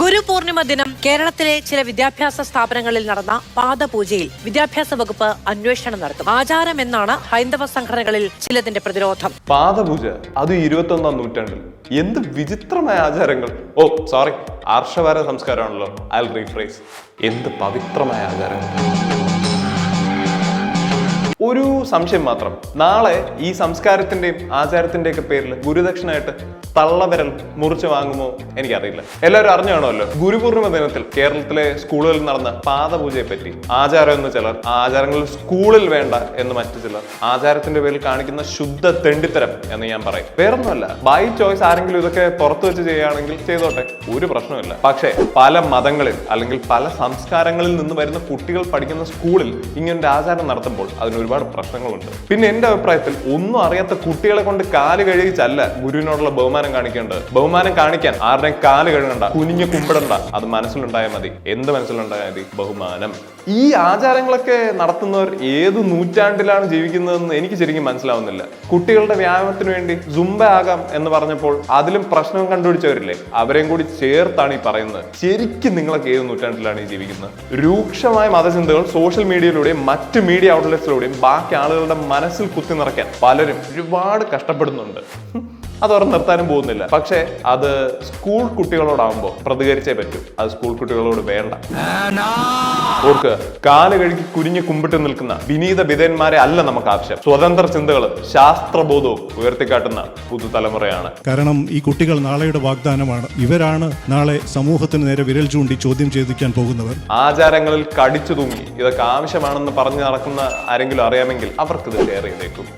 ഗുരുപൂർണിമ ദിനം കേരളത്തിലെ ചില വിദ്യാഭ്യാസ സ്ഥാപനങ്ങളിൽ നടന്ന പാദപൂജയിൽ വിദ്യാഭ്യാസ വകുപ്പ് അന്വേഷണം നടത്തും. ആചാരം എന്നാണ് ഹൈന്ദവ സംഘടനകളിൽ ചിലതിന്റെ പ്രതിരോധം. പാദപൂജ അത് 21ാം നൂറ്റാണ്ടിൽ എന്ത് വിചിത്രമായ ആചാരങ്ങൾ. സോറി, ആർഷവാര സംസ്കാരമാണല്ലോ. I rephrase. എന്ത് പവിത്രമായ ആചാരങ്ങൾ. ഒരു സംശയം മാത്രം, നാളെ ഈ സംസ്കാരത്തിന്റെയും ആചാരത്തിന്റെയൊക്കെ പേരിൽ ഗുരുദക്ഷിണയായിട്ട് തള്ളവിരൽ മുറിച്ച് വാങ്ങുമോ എനിക്കറിയില്ല. എല്ലാവരും അറിഞ്ഞു കാണുമല്ലോ, ഗുരുപൂർണിമ ദിനത്തിൽ കേരളത്തിലെ സ്കൂളുകളിൽ നടന്ന പാദപൂജയെ പറ്റി. ആചാരം എന്ന് ചിലർ, ആചാരങ്ങളിൽ സ്കൂളിൽ വേണ്ട എന്ന് മറ്റു ചിലർ, ആചാരത്തിന്റെ പേരിൽ കാണിക്കുന്ന ശുദ്ധ തെണ്ടിത്തരം എന്ന് ഞാൻ പറയും. വേറൊന്നുമല്ല, ബൈ ചോയ്സ് ആരെങ്കിലും ഇതൊക്കെ പുറത്തു വെച്ച് ചെയ്യുകയാണെങ്കിൽ ചെയ്തോട്ടെ, ഒരു പ്രശ്നമില്ല. പക്ഷേ പല മതങ്ങളിൽ അല്ലെങ്കിൽ പല സംസ്കാരങ്ങളിൽ നിന്ന് വരുന്ന കുട്ടികൾ പഠിക്കുന്ന സ്കൂളിൽ ഇങ്ങനൊരു ആചാരം നടത്തുമ്പോൾ അതിന് ഒരുപാട് പ്രശ്നങ്ങളുണ്ട്. പിന്നെ എന്റെ അഭിപ്രായത്തിൽ ഒന്നും അറിയാത്ത കുട്ടികളെ കൊണ്ട് കാല് കഴുകിച്ചല്ല ഗുരുവിനോടുള്ള ബഹുമാനം കാണിക്കേണ്ടത്. ബഹുമാനം കാണിക്കാൻ ആരുടെയും കാല് കഴുകണ്ട, കുനിഞ്ഞു കുമ്പിടണ്ട. അത് മനസ്സിലുണ്ടായാൽ മതി. എന്ത് മനസ്സിലുണ്ടായാൽ മതി? ബഹുമാനം. ഈ ആചാരങ്ങളൊക്കെ നടത്തുന്നവർ ഏത് നൂറ്റാണ്ടിലാണ് ജീവിക്കുന്നതെന്ന് എനിക്ക് ശരിക്കും മനസ്സിലാവുന്നില്ല. കുട്ടികളുടെ വ്യായാമത്തിന് വേണ്ടി സുംബ ആകാം എന്ന് പറഞ്ഞപ്പോൾ അതിലും പ്രശ്നം കണ്ടുപിടിച്ചവരില്ലേ, അവരെയും കൂടി ചേർത്താണ് ഈ പറയുന്നത്. ശരിക്കും നിങ്ങളൊക്കെ ഏത് നൂറ്റാണ്ടിലാണ് ഈ ജീവിക്കുന്നത്? രൂക്ഷമായ മതചിന്തകൾ സോഷ്യൽ മീഡിയയിലൂടെയും മറ്റ് മീഡിയ ഔട്ട്ലെറ്റ്സിലൂടെയും ബാക്കി ആളുകളുടെ മനസ്സിൽ കുത്തി നിറയ്ക്കാൻ പലരും ഒരുപാട് കഷ്ടപ്പെടുന്നുണ്ട്. അതോരം നിർത്താനും പോകുന്നില്ല. പക്ഷെ അത് സ്കൂൾ കുട്ടികളോടാവുമ്പോൾ പ്രതികരിച്ചേ പറ്റൂ. അത് സ്കൂൾ കുട്ടികളോട് വേണ്ട. ഓർക്ക് കാല് കഴുകി കുനിഞ്ഞു കുമ്പിട്ട് നിൽക്കുന്ന വിനീത വിധേയന്മാരെ അല്ല നമുക്ക് ആവശ്യം. സ്വതന്ത്ര ചിന്തകളും ശാസ്ത്രബോധവും ഉയർത്തിക്കാട്ടുന്ന പുതുതലമുറയാണ്. കാരണം ഈ കുട്ടികൾ നാളെയുടെ വാഗ്ദാനമാണ്. ഇവരാണ് നാളെ സമൂഹത്തിന് നേരെ വിരൽ ചൂണ്ടി ചോദ്യം ചെയ്തിക്കാൻ പോകുന്നവർ. ആചാരങ്ങളിൽ കടിച്ചു തൂങ്ങി ഇതൊക്കെ ആവശ്യമാണെന്ന് പറഞ്ഞു നടക്കുന്ന ആരെങ്കിലും അറിയാമെങ്കിൽ അവർക്കിത് ഷെയർ ചെയ്തേക്കും.